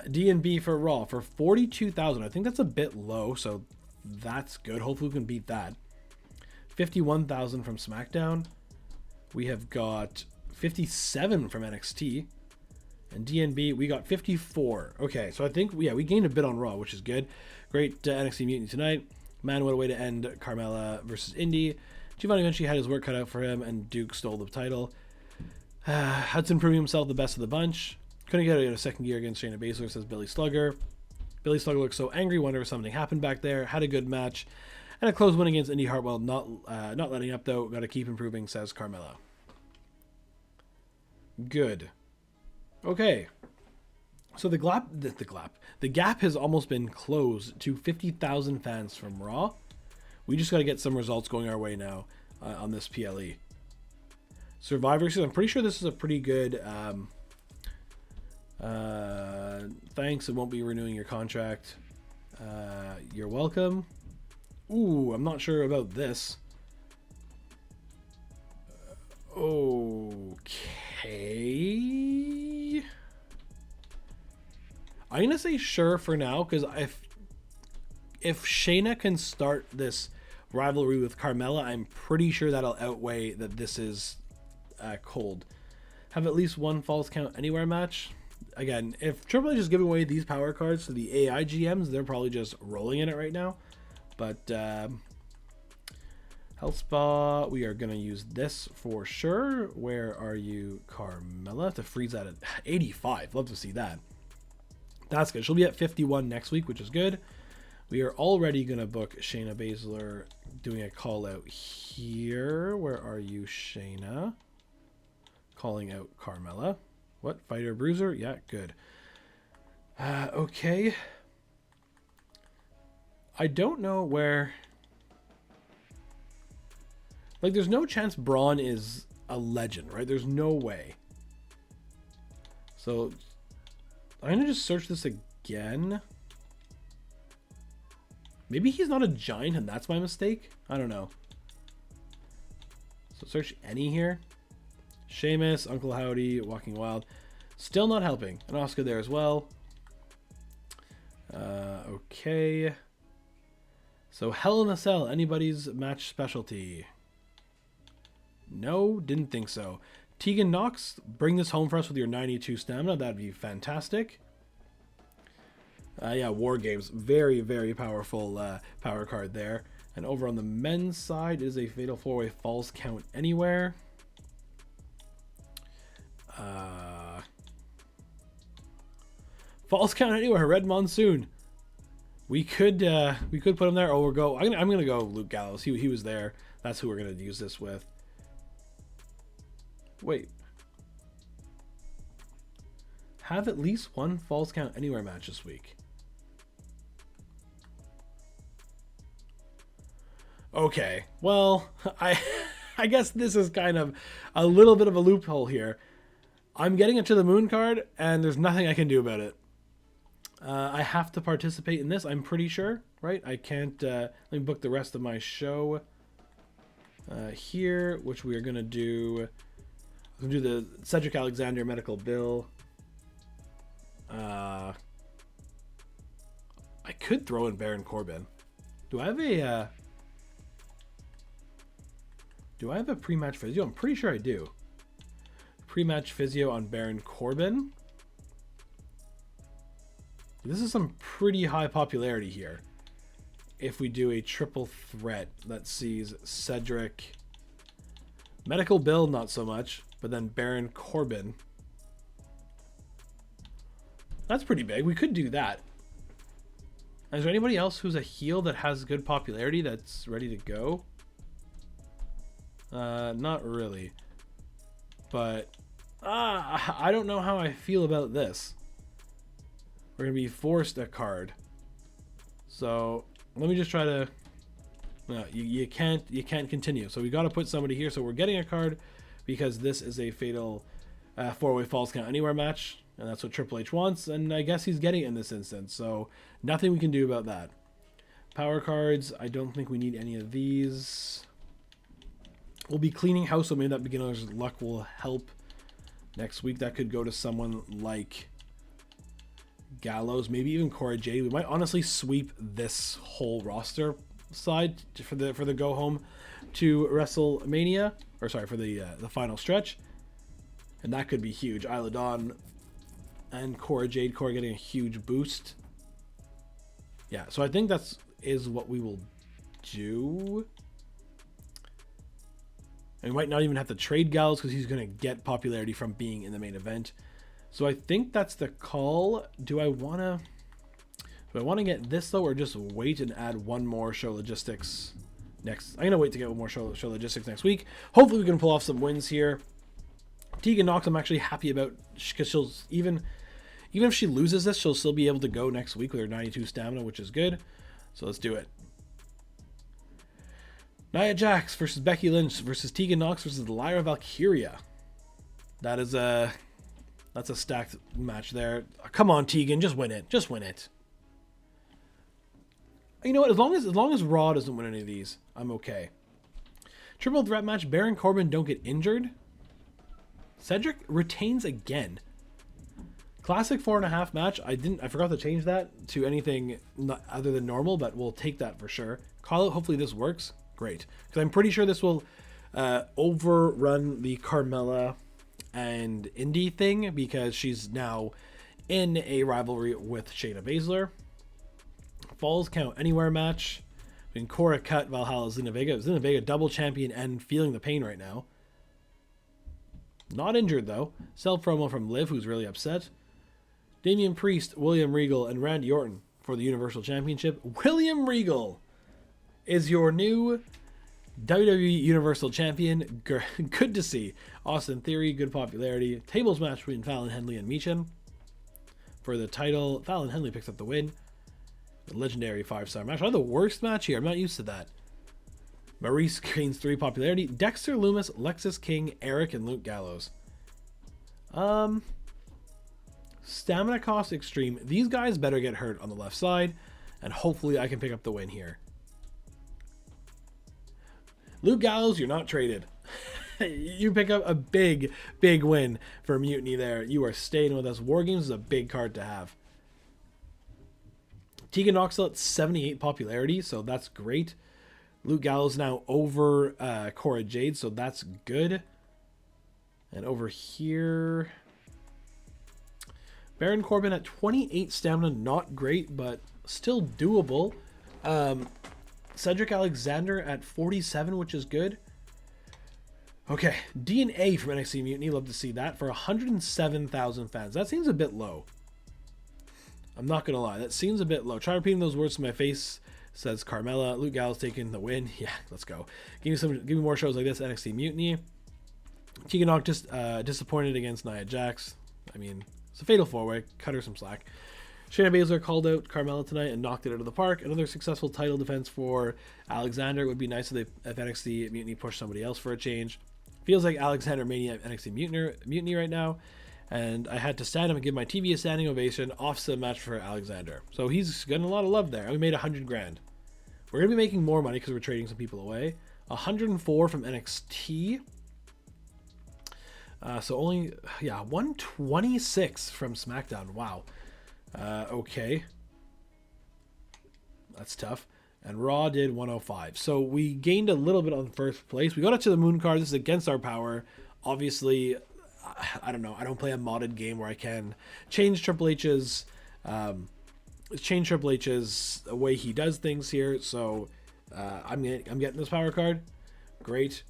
D&B for Raw for $42,000. I think that's a bit low, so that's good. Hopefully we can beat that. $51,000 from SmackDown. We have got $57 from NXT. And D&B, we got 54. Okay, so I think, yeah, we gained a bit on Raw, which is good. Great NXT Mutiny tonight. Man, what a way to end Carmella versus Indy. Giovanni Vinci had his work cut out for him, and Duke stole the title. Hudson proving himself the best of the bunch. Couldn't get it in a second gear against Shayna Baszler, says Billy Slugger. Billy Slugger looks so angry, wonder if something happened back there. Had a good match. And a close win against Indy Hartwell. Not letting up, though. Got to keep improving, says Carmella. Good. Okay. So the gap has almost been closed to 50,000 fans from Raw. We just got to get some results going our way now on this PLE. Survivor Series, I'm pretty sure this is a pretty good... thanks, it won't be renewing your contract. You're welcome. Ooh, I'm not sure about this. Okay. I'm gonna say sure for now, because if Shayna can start this rivalry with Carmella, I'm pretty sure that'll outweigh that this is cold. Have at least one Falls Count Anywhere match. Again, if Triple H is giving away these power cards to the AI GMs, they're probably just rolling in it right now. But Health Spa, we are going to use this for sure. Where are you, Carmella? To freeze that at 85. Love to see that. That's good. She'll be at 51 next week, which is good. We are already going to book Shayna Baszler doing a call out here. Where are you, Shayna? Calling out Carmella. What? Fighter Bruiser? Yeah, good. Okay. I don't know where... Like, there's no chance Braun is a legend, right? There's no way. So, I'm going to just search this again. Maybe he's not a giant and that's my mistake? I don't know. So, search any here. Sheamus, Uncle Howdy, Walking Wild. Still not helping. And Asuka there as well. Okay. So, Hell in a Cell. Anybody's match specialty? No, didn't think so. Tegan Knox, bring this home for us with your 92 stamina. That'd be fantastic. Yeah, War Games. Very, very powerful power card there. And over on the men's side is a Fatal 4-Way Falls Count Anywhere. Falls Count Anywhere, Red Monsoon. We could put him there. Oh, I'm gonna go Luke Gallows. He was there. That's who we're gonna use this with. Wait. Have at least one Falls Count Anywhere match this week. Okay. Well, I guess this is kind of a little bit of a loophole here. I'm getting a To the Moon card, and there's nothing I can do about it. I have to participate in this, I'm pretty sure, right? I can't... let me book the rest of my show here, which we are going to do... I'm going to do the Cedric Alexander medical bill. I could throw in Baron Corbin. Do I have a pre-match physio? I'm pretty sure I do. Pre-match physio on Baron Corbin. This is some pretty high popularity here. If we do a triple threat that sees Cedric, medical bill, not so much, but then Baron Corbin. That's pretty big. We could do that. Is there anybody else who's a heel that has good popularity that's ready to go? Not really. But I don't know how I feel about this. We're gonna be forced a card. So let me just try to. No, you can't continue. So we got to put somebody here. So we're getting a card because this is a fatal 4-way Falls Count Anywhere match, and that's what Triple H wants. And I guess he's getting it in this instance. So nothing we can do about that. Power cards. I don't think we need any of these. We'll be cleaning house, so maybe that beginner's luck will help next week. That could go to someone like Gallows, maybe even Cora Jade. We might honestly sweep this whole roster side for the go home to WrestleMania, or sorry, for the final stretch, and that could be huge. Isla Dawn and Cora Jade. Cora getting a huge boost. Yeah, so I think is what we will do. And we might not even have to trade Gallows because he's going to get popularity from being in the main event. So I think that's the call. Do I want to get this though, or just wait and add one more show logistics next? I'm going to wait to get one more show logistics next week. Hopefully we can pull off some wins here. Tegan Knox, I'm actually happy about, because she'll even if she loses this, she'll still be able to go next week with her 92 stamina, which is good. So let's do it. Nia Jax versus Becky Lynch versus Tegan Knox versus Lyra Valkyria. That's a stacked match there. Come on, Tegan, just win it. Just win it. You know what? As long as Raw doesn't win any of these, I'm okay. Triple threat match. Baron Corbin don't get injured. Cedric retains again. Classic 4.5 match. I forgot to change that to anything other than normal, but we'll take that for sure. Call out, hopefully this works. Great. Because I'm pretty sure this will overrun the Carmella and Indy thing, because she's now in a rivalry with Shayna Baszler. Falls count anywhere match between Cora Cut, Valhalla, Zelina Vega. Zelina Vega double champion and feeling the pain right now. Not injured though. Self promo from Liv, who's really upset. Damian Priest, William Regal, and Randy Orton for the Universal Championship. William Regal is your new WWE Universal Champion. Good to see. Austin Theory, good popularity. Tables match between Fallon Henley and Michin for the title. Fallon Henley picks up the win. The legendary 5-star match. Not the worst match here. I'm not used to that. Maurice gains 3 popularity. Dexter Lumis, Lexis King, Eric, and Luke Gallows. Stamina cost extreme. These guys better get hurt on the left side, and hopefully I can pick up the win here. Luke Gallows, you're not traded. You pick up a big win for Mutiny there. You are staying with us. War Games is a big card to have. Tegan Nox at 78 popularity, so that's great. Luke Gallows now over Cora Jade, so that's good. And over here, Baron Corbin at 28 stamina, not great, but still doable. Cedric Alexander at 47, which is good. Okay, DNA from NXT Mutiny, love to see that, for 107,000 fans. That seems a bit low. I'm not going to lie, that seems a bit low. Try repeating those words to my face, says Carmella. Luke Gallows taking the win. Yeah, let's go. Give me more shows like this, NXT Mutiny. Tegan Nox just disappointed against Nia Jax. I mean, it's a fatal 4-way. Cut her some slack. Shayna Baszler called out Carmella tonight and knocked it out of the park. Another successful title defense for Alexander. It would be nice if NXT Mutiny pushed somebody else for a change. Feels like Alexander Mania at NXT Mutiny right now. And I had to stand him and give my TV a standing ovation. Offset match for Alexander. So he's getting a lot of love there. And we made 100 grand. We're going to be making more money because we're trading some people away. 104 from NXT. So only, 126 from SmackDown. Wow. Okay. That's tough. And Raw did 105. So we gained a little bit on first place. We got it to the moon card. This is against our power. Obviously, I don't know. I don't play a modded game where I can change Triple H's the way he does things here. So I'm getting this power card. Great.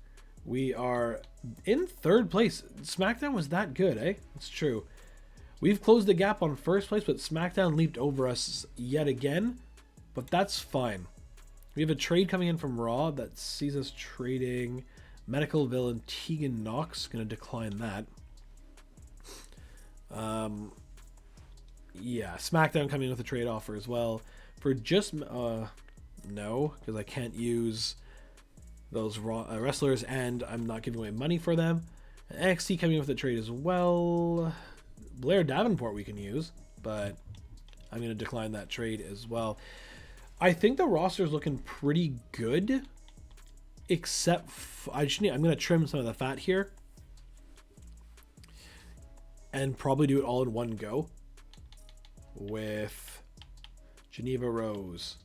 We are in third place. SmackDown was that good, eh? It's true. We've closed the gap on first place, but SmackDown leaped over us yet again. But that's fine. We have a trade coming in from Raw that sees us trading Medical Villain Tegan Nox. Going to decline that. Yeah, SmackDown coming with a trade offer as well. For just... no, because I can't use those Raw wrestlers, and I'm not giving away money for them. NXT coming with a trade as well. Blair Davenport we can use, but I'm going to decline that trade as well. I think the roster is looking pretty good, except I'm going to trim some of the fat here and probably do it all in one go with Geneva Rose,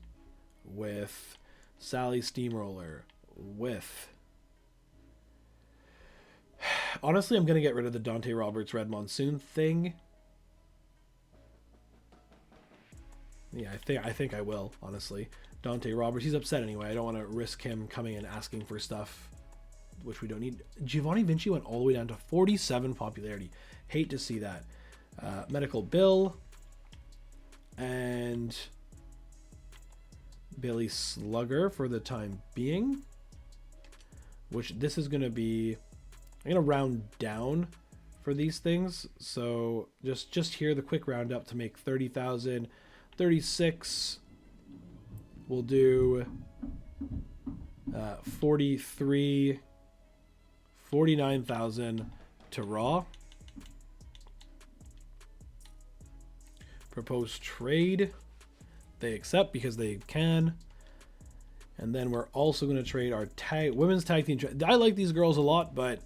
with Sally Steamroller, with... Honestly, I'm going to get rid of the Dante Roberts Red Monsoon thing. Yeah, I think I will, honestly. Dante Roberts, he's upset anyway. I don't want to risk him coming and asking for stuff, which we don't need. Giovanni Vinci went all the way down to 47 popularity. Hate to see that. Medical Bill and Billy Slugger for the time being, which this is going to be... I'm going to round down for these things. So just here, the quick roundup to make 30,000. 36. We'll do 43. 49,000 to Raw. Proposed trade. They accept because they can. And then we're also going to trade our women's tag team. I like these girls a lot, but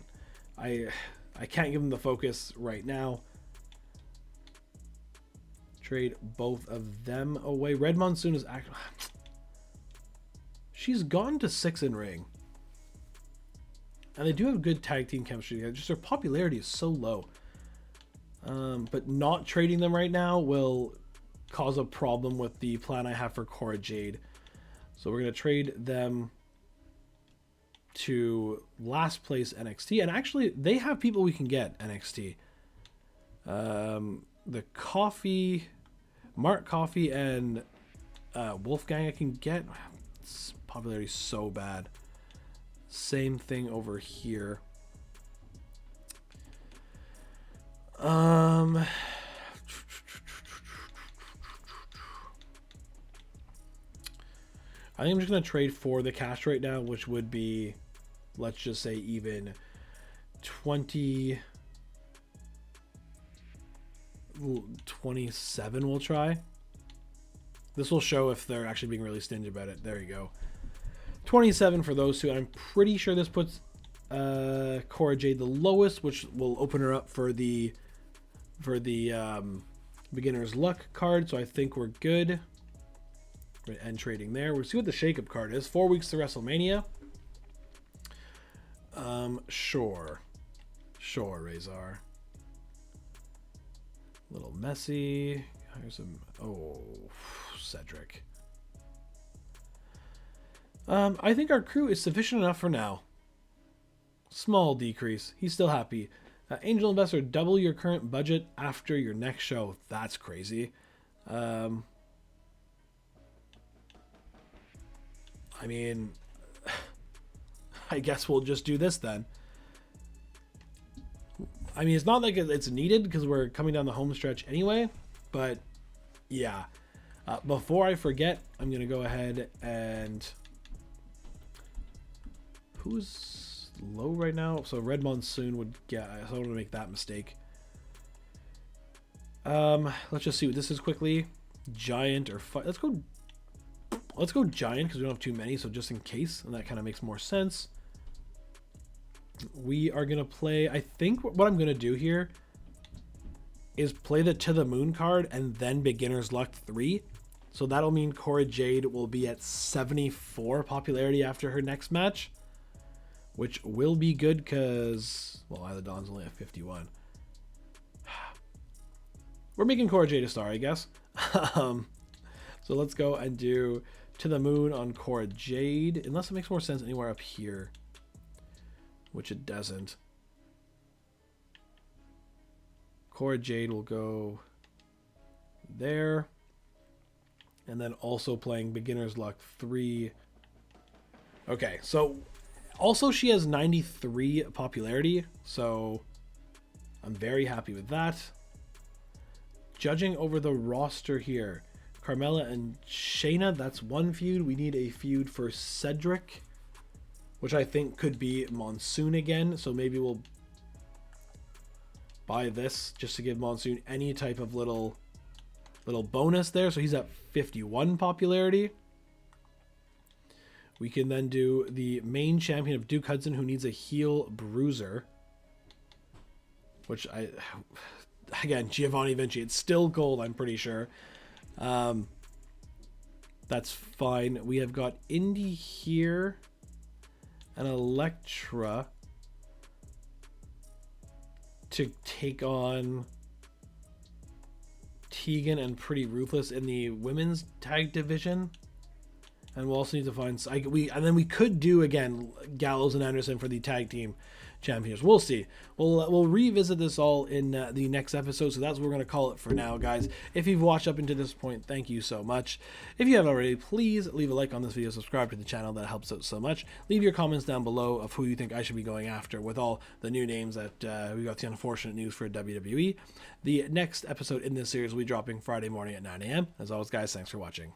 I can't give them the focus right now. Trade both of them away. Red Monsoon is actually... She's gone to 6 in ring. And they do have good tag team chemistry. Just their popularity is so low. But not trading them right now will cause a problem with the plan I have for Cora Jade. So we're going to trade them to last place NXT. And actually, they have people we can get NXT. The Coffee... Mark Coffee and Wolfgang I can get. Its popularity is so bad. Same thing over here. I think I'm just going to trade for the cash right now, which would be, let's just say, even 27 we'll try. This will show if they're actually being really stingy about it. There you go. 27 for those two. I'm pretty sure this puts Cora Jade the lowest, which will open her up for the beginner's luck card. So I think we're good. We're gonna end trading there. We'll see what the shakeup card is. 4 weeks to WrestleMania. Sure, Razor. A little messy. Here's some... Oh, Cedric. I think our crew is sufficient enough for now. Small decrease. He's still happy. Angel Investor, double your current budget after your next show. That's crazy. I mean, I guess we'll just do this then. I mean, it's not like it's needed because we're coming down the home stretch anyway, but yeah. Before I forget, I'm going to go ahead and... Who's low right now? So Red Monsoon would get... I don't want to make that mistake. Let's just see what this is quickly. Giant or... Let's go Giant because we don't have too many, so just in case. And that kind of makes more sense. We are going to play... I think what I'm going to do here is play the To the Moon card and then Beginner's Luck 3. So that'll mean Cora Jade will be at 74 popularity after her next match, which will be good because, well, Isla Dawn's only at 51. We're making Cora Jade a star, I guess. So let's go and do To the Moon on Cora Jade, unless it makes more sense anywhere up here, which it doesn't. Cora Jade will go there. And then also playing Beginner's Luck 3. Okay, so also she has 93 popularity, so I'm very happy with that. Judging over the roster here, Carmella and Shayna, that's one feud. We need a feud for Cedric, which I think could be Monsoon again, so maybe we'll buy this just to give Monsoon any type of little bonus there. So he's at 51 popularity. We can then do the main champion of Duke Hudson, who needs a heel bruiser, which again, Giovanni Vinci, it's still gold, I'm pretty sure. That's fine. We have got Indy here and Electra to take on Tegan and Pretty Ruthless in the women's tag division, and we'll also need to find and then we could do again Gallows and Anderson for the tag team champions. We'll see. We'll revisit this all in the next episode. So that's what we're going to call it for now, guys. If you've watched up into this point, thank you so much. If you haven't already, please leave a like on this video, subscribe to the channel. That helps out so much. Leave your comments down below of who you think I should be going after with all the new names that we got the unfortunate news for WWE. The next episode in this series will be dropping Friday morning at 9 a.m. As always, guys, thanks for watching.